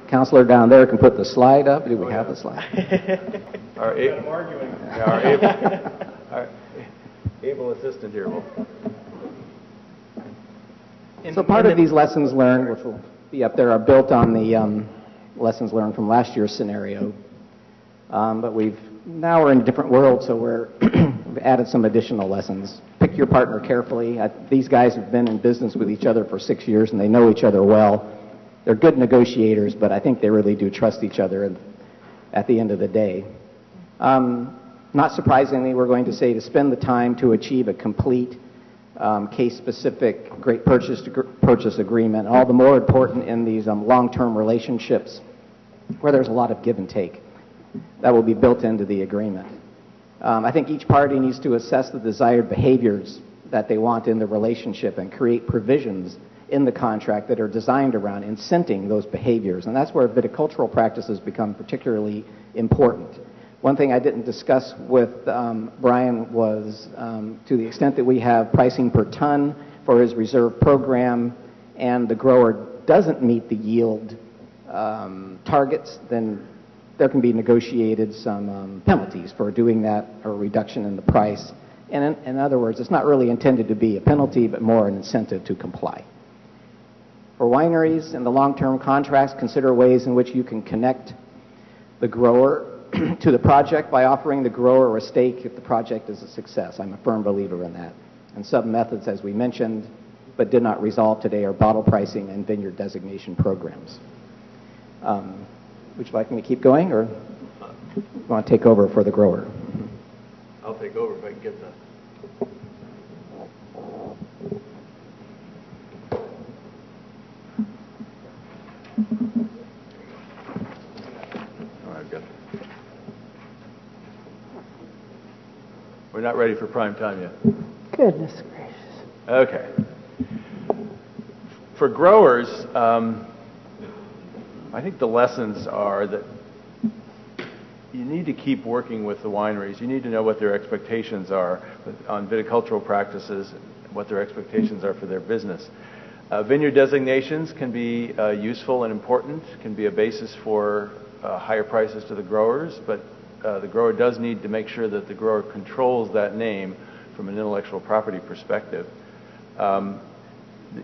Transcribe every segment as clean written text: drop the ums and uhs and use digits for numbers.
Counselor down there can put the slide up. Do we have the slide? Our able assistant here will. So part of these lessons learned, which will be up there, are built on the lessons learned from last year's scenario. But now we're in a different world, so we've added some additional lessons. Pick your partner carefully. These guys have been in business with each other for 6 years, and they know each other well. They're good negotiators, but I think they really do trust each other at the end of the day. Not surprisingly, we're going to say to spend the time to achieve a complete case-specific great purchase agreement, all the more important in these long-term relationships where there's a lot of give and take. That will be built into the agreement. I think each party needs to assess the desired behaviors that they want in the relationship and create provisions in the contract that are designed around incenting those behaviors. And that's where viticultural practices become particularly important. One thing I didn't discuss with Brian was to the extent that we have pricing per ton for his reserve program and the grower doesn't meet the yield targets, then there can be negotiated some penalties for doing that or reduction in the price. And in other words, it's not really intended to be a penalty, but more an incentive to comply. For wineries in the long-term contracts, consider ways in which you can connect the grower to the project by offering the grower a stake if the project is a success. I'm a firm believer in that. And some methods, as we mentioned, but did not resolve today, are bottle pricing and vineyard designation programs. Would you like me to keep going, or you want to take over for the grower? I'll take over if I can get the... We're not ready for prime time yet. Goodness gracious. Okay. For growers, I think the lessons are that you need to keep working with the wineries. You need to know what their expectations are on viticultural practices, what their expectations are for their business. Vineyard designations can be useful and important, can be a basis for higher prices to the growers, but the grower does need to make sure that the grower controls that name from an intellectual property perspective. The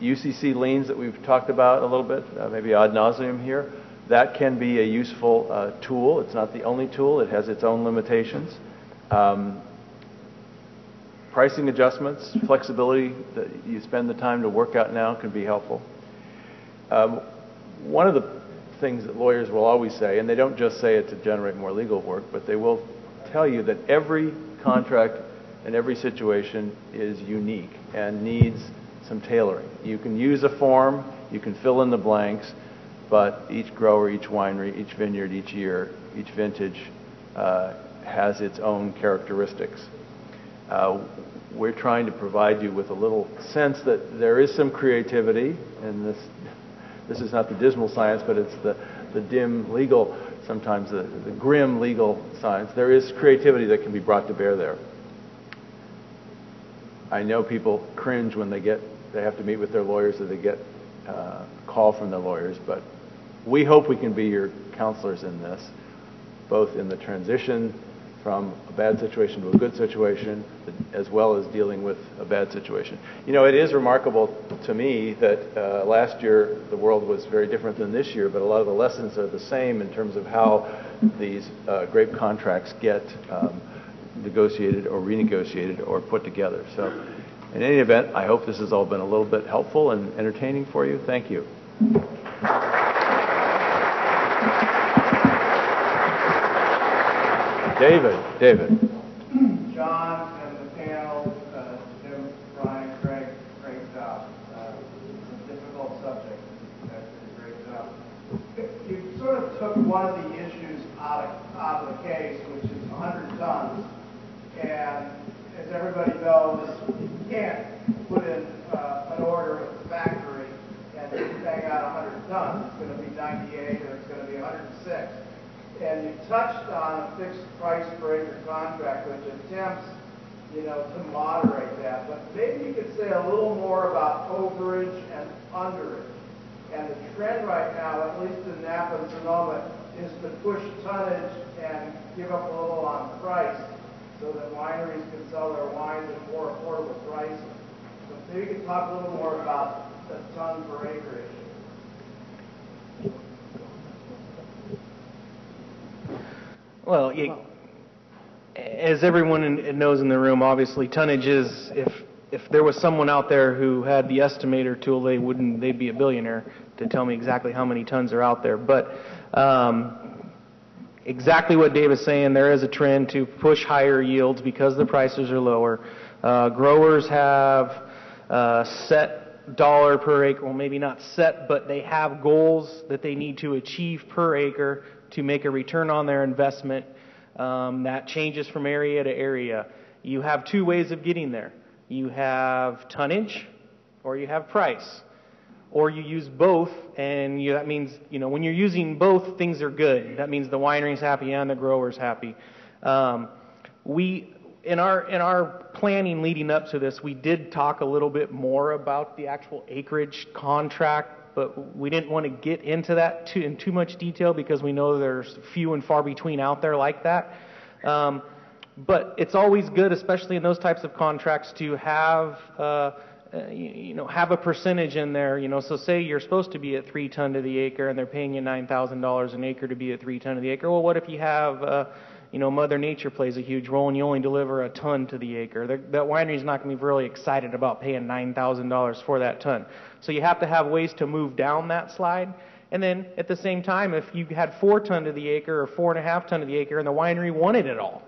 UCC liens that we've talked about a little bit, maybe ad nauseum here, that can be a useful tool. It's not the only tool. It has its own limitations. Pricing adjustments, flexibility that you spend the time to work out now can be helpful. One of the things that lawyers will always say, and they don't just say it to generate more legal work, but they will tell you that every contract and every situation is unique and needs some tailoring. You can use a form, you can fill in the blanks, but each grower, each winery, each vineyard, each year, each vintage has its own characteristics. We're trying to provide you with a little sense that there is some creativity, and this is not the dismal science, but it's the dim legal, sometimes the grim legal science. There is creativity that can be brought to bear there. I know people cringe when they have to meet with their lawyers or they get a call from their lawyers, but we hope we can be your counselors in this, both in the transition from a bad situation to a good situation, as well as dealing with a bad situation. You know, it is remarkable to me that last year the world was very different than this year, but a lot of the lessons are the same in terms of how these grape contracts get negotiated or renegotiated or put together. So in any event, I hope this has all been a little bit helpful and entertaining for you. Thank you. David. John and the panel, Jim, Brian, Greg, great job. It's a difficult subject. You guys did a great job. You sort of took one of the issues out of the case, which is 100 tons. And as everybody knows, you can't put in an order at the factory and bang out 100 tons. It's going to be 98 or it's going to be 106. And you touched on a fixed price per acre contract, which attempts, to moderate that. But maybe you could say a little more about overage and underage. And the trend right now, at least in Napa and Sonoma, is to push tonnage and give up a little on price so that wineries can sell their wines at more affordable prices. So maybe you could talk a little more about the ton per acre issue. Well, as everyone knows in the room, obviously tonnage is, if there was someone out there who had the estimator tool, they'd be a billionaire to tell me exactly how many tons are out there. But exactly what Dave is saying, there is a trend to push higher yields because the prices are lower. Growers have set dollar per acre, well maybe not set, but they have goals that they need to achieve per acre to make a return on their investment. That changes from area to area. You have two ways of getting there. You have tonnage or you have price. Or you use both, and that means, when you're using both, things are good. That means the winery's happy and the grower's happy. In our planning leading up to this, we did talk a little bit more about the actual acreage contract, but we didn't want to get into that in too much detail because we know there's few and far between out there like that. But it's always good, especially in those types of contracts, to have have a percentage in there. So say you're supposed to be at 3 ton to the acre, and they're paying you $9,000 an acre to be at 3 ton to the acre. Well, what if you have Mother Nature plays a huge role, and you only deliver a ton to the acre? That winery's not going to be really excited about paying $9,000 for that ton. So you have to have ways to move down that slide. And then at the same time, if you had 4 ton to the acre or 4.5 ton to the acre, and the winery wanted it all,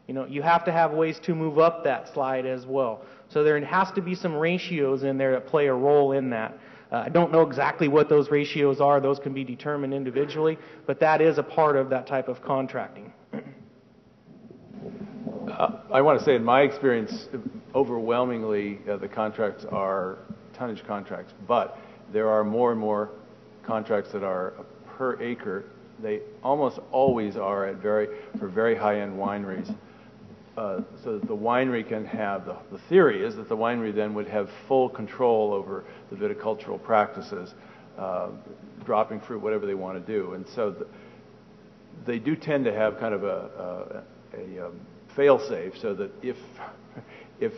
you have to have ways to move up that slide as well. So there has to be some ratios in there that play a role in that. I don't know exactly what those ratios are. Those can be determined individually, but that is a part of that type of contracting. I want to say, in my experience, overwhelmingly the contracts are tonnage contracts, but there are more and more contracts that are per acre. They almost always are for very high-end wineries. So that the winery can have, the theory is that the winery then would have full control over the viticultural practices, dropping fruit, whatever they want to do. And so they do tend to have kind of a fail-safe, so that if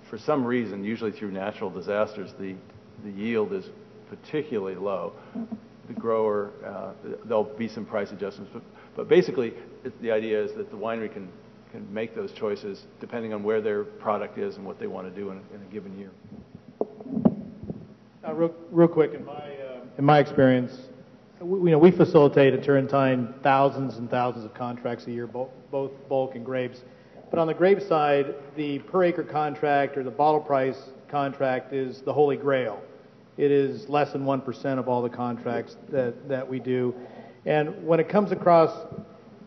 for some reason, usually through natural disasters, the yield is particularly low, the grower, there'll be some price adjustments. But basically, the idea is that the winery can make those choices depending on where their product is and what they want to do in a given year. Real quick, in my experience, we facilitate at Turrentine thousands and thousands of contracts a year, both bulk and grapes. But on the grape side, the per acre contract or the bottle price contract is the holy grail. It is less than 1% of all the contracts that we do. And when it comes across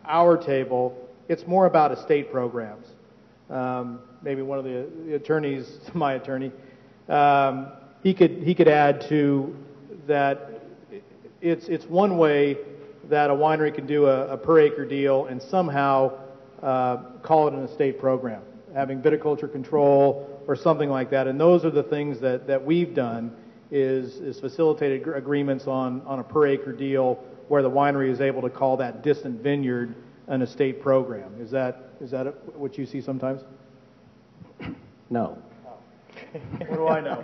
our table, it's more about estate programs. Maybe one of the attorneys, my attorney, he could add to that. It's one way that a winery can do a per acre deal and somehow call it an estate program, having viticulture control or something like that. And those are the things that we've done is facilitated agreements on a per acre deal where the winery is able to call that distant vineyard an estate program. Is that what you see sometimes? No. What do I know?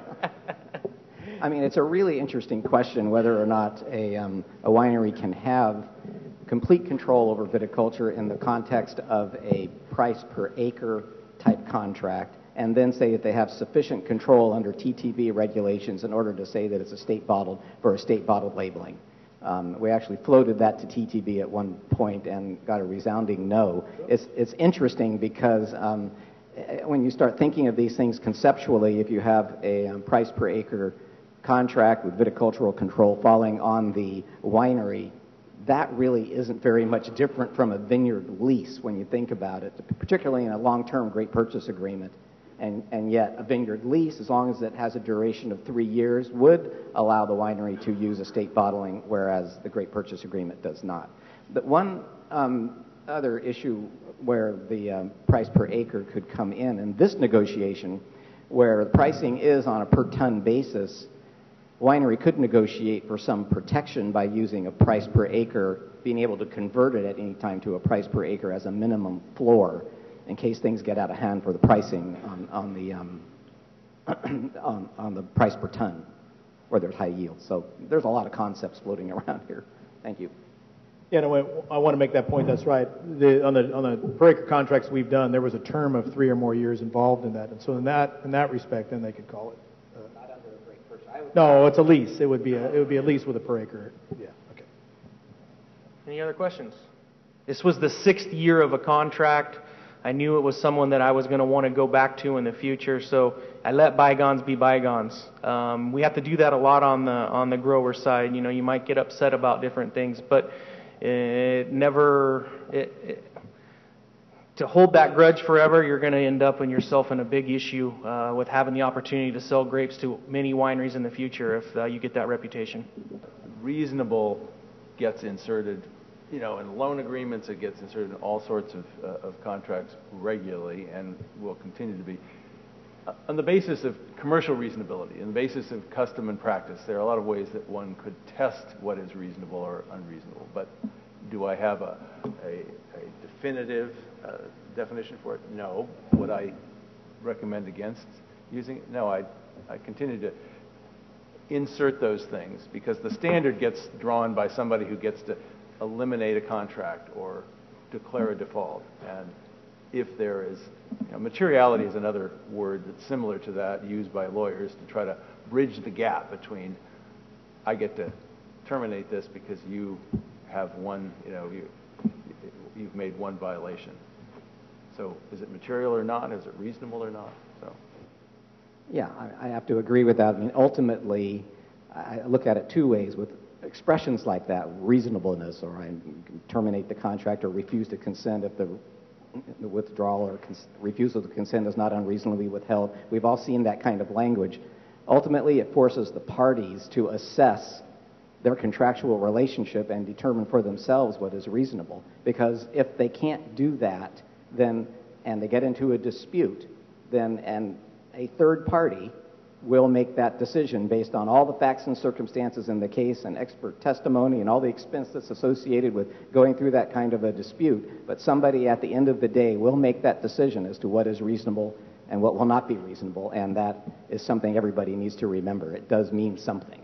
I mean, it's a really interesting question whether or not a winery can have complete control over viticulture in the context of a price per acre type contract, and then say that they have sufficient control under TTB regulations in order to say that it's estate bottled for estate bottled labeling. We actually floated that to TTB at one point and got a resounding no. It's interesting because when you start thinking of these things conceptually, if you have a price per acre contract with viticultural control falling on the winery, that really isn't very much different from a vineyard lease when you think about it, particularly in a long-term grape purchase agreement. And yet a vineyard lease, as long as it has a duration of 3 years, would allow the winery to use estate bottling, whereas the grape purchase agreement does not. But one other issue where the price per acre could come in this negotiation, where the pricing is on a per ton basis, winery could negotiate for some protection by using a price per acre, being able to convert it at any time to a price per acre as a minimum floor in case things get out of hand for the pricing on the price per ton where there's high yield. So there's a lot of concepts floating around here. Thank you. Yeah, no, I want to make that point. That's right. On the per acre contracts we've done, there was a term of 3 or more years involved in that, and so in that respect, then they could call it. Not under a great purchase. No, it's a lease. It would be a lease with a per acre. Yeah. Okay. Any other questions? This was the 6th year of a contract. I knew it was someone that I was going to want to go back to in the future, so I let bygones be bygones. We have to do that a lot on the grower side. You know, you might get upset about different things, but to hold that grudge forever, you're going to end up in yourself in a big issue with having the opportunity to sell grapes to many wineries in the future if you get that reputation. Reasonable gets inserted, you know, in loan agreements. It gets inserted in all sorts of contracts regularly and will continue to be. On the basis of commercial reasonability, on the basis of custom and practice, there are a lot of ways that one could test what is reasonable or unreasonable. But do I have a definitive definition for it? No. Would I recommend against using it? No. I continue to insert those things because the standard gets drawn by somebody who gets to eliminate a contract or declare a default. And if there is, you know, materiality is another word that's similar to that, used by lawyers to try to bridge the gap between I get to terminate this because you have one, you know, you've made one violation. So is it material or not? Is it reasonable or not? So. Yeah, I have to agree with that. I mean, ultimately, I look at it 2 ways. With expressions like that, reasonableness, or I terminate the contract or refuse to consent if the withdrawal or refusal to consent is not unreasonably withheld. We've all seen that kind of language. Ultimately, it forces the parties to assess their contractual relationship and determine for themselves what is reasonable. Because if they can't do that, then, and they get into a dispute, then a third party will make that decision based on all the facts and circumstances in the case and expert testimony and all the expense that's associated with going through that kind of a dispute. But somebody at the end of the day will make that decision as to what is reasonable and what will not be reasonable, and that is something everybody needs to remember. It does mean something.